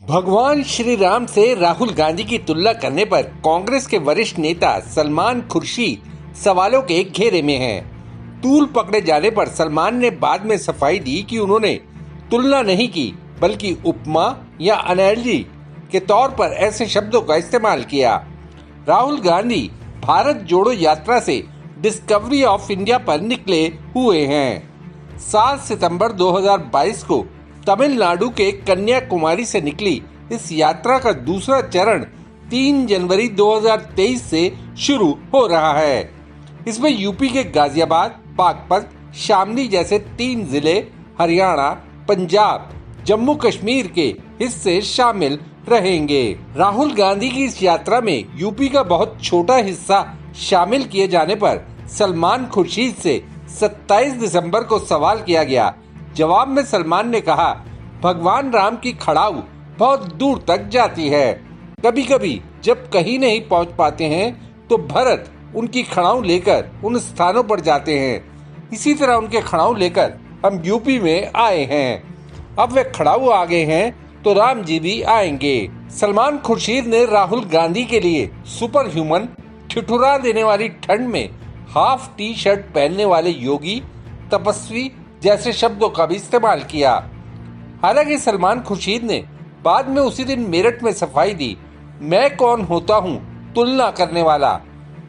भगवान श्री राम से राहुल गांधी की तुलना करने पर कांग्रेस के वरिष्ठ नेता सलमान खुर्शीद सवालों के घेरे में हैं। तूल पकड़े जाने पर सलमान ने बाद में सफाई दी कि उन्होंने तुलना नहीं की, बल्कि उपमा या एनालॉजी के तौर पर ऐसे शब्दों का इस्तेमाल किया। राहुल गांधी भारत जोड़ो यात्रा से डिस्कवरी ऑफ इंडिया पर निकले हुए हैं। 7 सितंबर 2022 को तमिलनाडु के कन्याकुमारी से निकली इस यात्रा का दूसरा चरण 3 जनवरी 2023 से शुरू हो रहा है। इसमें यूपी के गाजियाबाद, बागपत, शामली जैसे 3 जिले, हरियाणा, पंजाब, जम्मू कश्मीर के हिस्से शामिल रहेंगे। राहुल गांधी की इस यात्रा में यूपी का बहुत छोटा हिस्सा शामिल किए जाने पर सलमान खुर्शीद से 27 दिसंबर को सवाल किया गया। जवाब में सलमान ने कहा, भगवान राम की खड़ाऊ बहुत दूर तक जाती है। कभी कभी जब कहीं नहीं पहुंच पाते हैं तो भरत उनकी खड़ाऊ लेकर उन स्थानों पर जाते हैं। इसी तरह उनके खड़ाऊ लेकर हम यूपी में आए हैं। अब वे खड़ाऊ आ गए हैं तो राम जी भी आएंगे। सलमान खुर्शीद ने राहुल गांधी के लिए सुपर ह्यूमन, ठिठुरा देने वाली ठंड में हाफ टी शर्ट पहनने वाले योगी, तपस्वी जैसे शब्दों का भी इस्तेमाल किया। हालांकि सलमान खुर्शीद ने बाद में उसी दिन मेरठ में सफाई दी, मैं कौन होता हूँ तुलना करने वाला।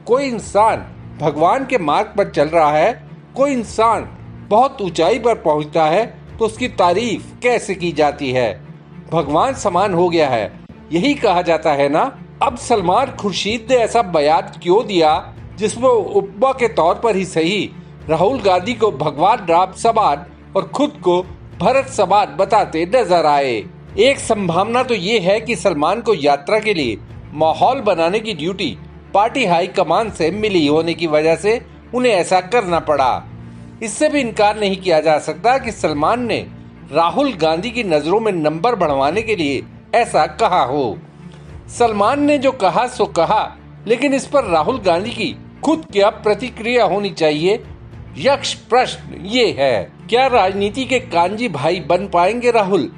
कोई इंसान भगवान के मार्ग पर चल रहा है, कोई इंसान बहुत ऊंचाई पर पहुंचता है तो उसकी तारीफ कैसे की जाती है। भगवान समान हो गया है, यही कहा जाता है ना। अब सलमान खुर्शीद ने ऐसा बयान क्यों दिया जिसमें उपमा के तौर पर ही सही राहुल गांधी को भगवान राम समान और खुद को भरत समान बताते नजर आए। एक संभावना तो ये है कि सलमान को यात्रा के लिए माहौल बनाने की ड्यूटी पार्टी हाई कमान से मिली होने की वजह से उन्हें ऐसा करना पड़ा। इससे भी इनकार नहीं किया जा सकता कि सलमान ने राहुल गांधी की नजरों में नंबर बढ़वाने के लिए ऐसा कहा हो। सलमान ने जो कहा सो कहा, लेकिन इस पर राहुल गांधी की खुद क्या प्रतिक्रिया होनी चाहिए, यक्ष प्रश्न ये है। क्या राजनीति के कांजी भाई बन पाएंगे राहुल?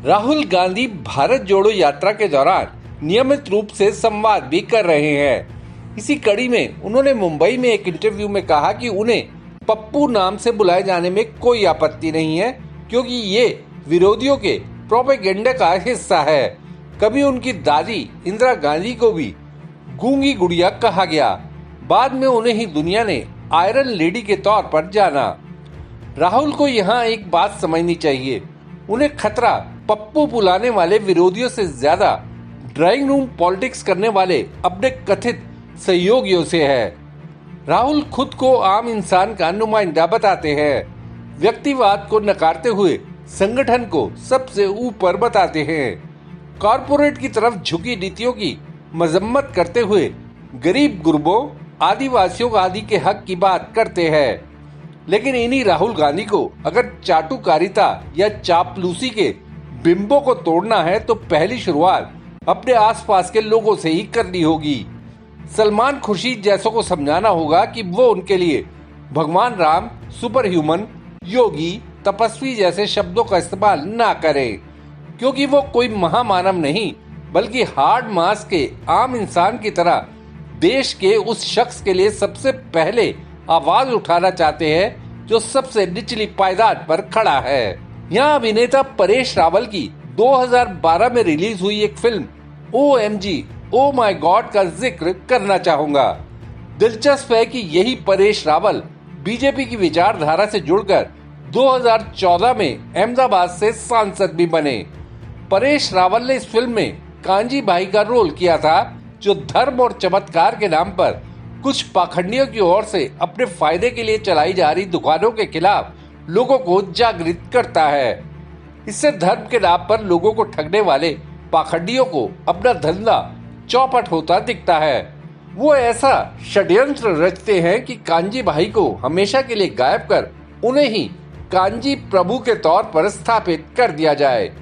राहुल गांधी भारत जोड़ो यात्रा के दौरान नियमित रूप से संवाद भी कर रहे हैं। इसी कड़ी में उन्होंने मुंबई में एक इंटरव्यू में कहा कि उन्हें पप्पू नाम से बुलाए जाने में कोई आपत्ति नहीं है, क्योंकि ये विरोधियों के प्रोपेगेंडा का हिस्सा है। कभी उनकी दादी इंदिरा गांधी को भी गूंगी गुड़िया कहा गया। बाद में उन्हें ही दुनिया ने आयरन लेडी के तौर पर जाना। राहुल को यहाँ एक बात समझनी चाहिए, उन्हें खतरा पप्पू बुलाने वाले विरोधियों से ज्यादा ड्राइंग रूम पॉलिटिक्स करने वाले अपने कथित सहयोगियों से है। राहुल खुद को आम इंसान का नुमाइंदा बताते हैं, व्यक्तिवाद को नकारते हुए संगठन को सबसे ऊपर बताते हैं, कॉरपोरेट की तरफ झुकी नीतियों की मजम्मत करते हुए गरीब गुरबों, आदिवासियों आदि के हक की बात करते हैं। लेकिन इन्हीं राहुल गांधी को अगर चाटुकारिता या चापलूसी के बिंबों को तोड़ना है तो पहली शुरुआत अपने आसपास के लोगों से ही करनी होगी। सलमान खुर्शीद जैसों को समझाना होगा कि वो उनके लिए भगवान राम, सुपर ह्यूमन, योगी, तपस्वी जैसे शब्दों का इस्तेमाल ना करें, क्योंकि वो कोई महामानव नहीं बल्कि हार्ड मास के आम इंसान की तरह देश के उस शख्स के लिए सबसे पहले आवाज उठाना चाहते हैं जो सबसे निचली पायदान पर खड़ा है। यहाँ अभिनेता परेश रावल की 2012 में रिलीज हुई एक film OMG, oh my God का जिक्र करना चाहूंगा। दिलचस्प है कि यही परेश रावल बीजेपी की विचारधारा से जुड़कर 2014 में अहमदाबाद से सांसद भी बने। परेश रावल ने इस फिल्म में कांजी भाई का रोल किया था, जो धर्म और चमत्कार के नाम पर कुछ पाखंडियों की ओर से अपने फायदे के लिए चलाई जा रही दुकानों के खिलाफ लोगों को जागृत करता है। इससे धर्म के नाम पर लोगों को ठगने वाले पाखंडियों को अपना धंधा चौपट होता दिखता है। वो ऐसा षड्यंत्र रचते हैं कि कांजी भाई को हमेशा के लिए गायब कर उन्हें ही कांजी प्रभु के तौर पर स्थापित कर दिया जाए,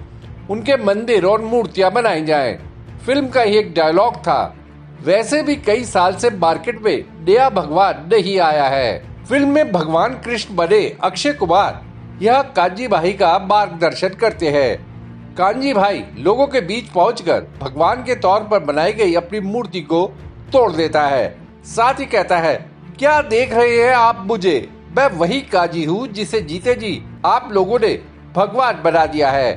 उनके मंदिर और मूर्तियां बनाई जाएं। फिल्म का ही एक डायलॉग था, वैसे भी कई साल से मार्केट में नया भगवान नहीं आया है। फिल्म में भगवान कृष्ण बने अक्षय कुमार यह कांजी भाई का मार्गदर्शन करते हैं। कांजी भाई लोगों के बीच पहुंचकर भगवान के तौर पर बनाई गई अपनी मूर्ति को तोड़ देता है। साथ ही कहता है, क्या देख रहे हैं आप मुझे? मैं वही काजी हूँ जिसे जीते जी आप लोगों ने भगवान बना दिया है।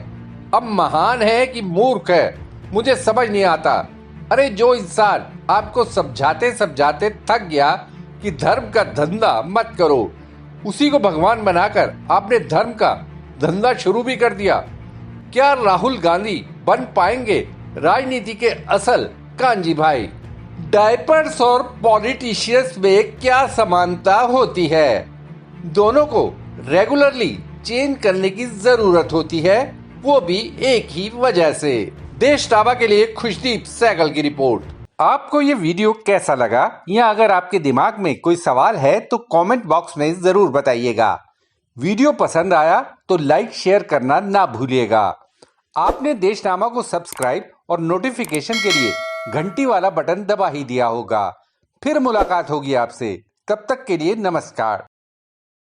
अब महान है कि मूर्ख है मुझे समझ नहीं आता। अरे जो इंसान आपको समझाते समझाते थक गया कि धर्म का धंधा मत करो, उसी को भगवान बनाकर आपने धर्म का धंधा शुरू भी कर दिया। क्या राहुल गांधी बन पाएंगे राजनीति के असल कांजी भाई? डायपर्स और पॉलिटिशियंस में क्या समानता होती है? दोनों को रेगुलरली चेंज करने की जरूरत होती है, वो भी एक ही वजह से। देश टाबा के लिए खुशदीप सहगल की रिपोर्ट। आपको ये वीडियो कैसा लगा, या अगर आपके दिमाग में कोई सवाल है तो कमेंट बॉक्स में जरूर बताइएगा। वीडियो पसंद आया तो लाइक शेयर करना ना भूलिएगा। आपने देशनामा को सब्सक्राइब और नोटिफिकेशन के लिए घंटी वाला बटन दबा ही दिया होगा। फिर मुलाकात होगी आपसे, तब तक के लिए नमस्कार।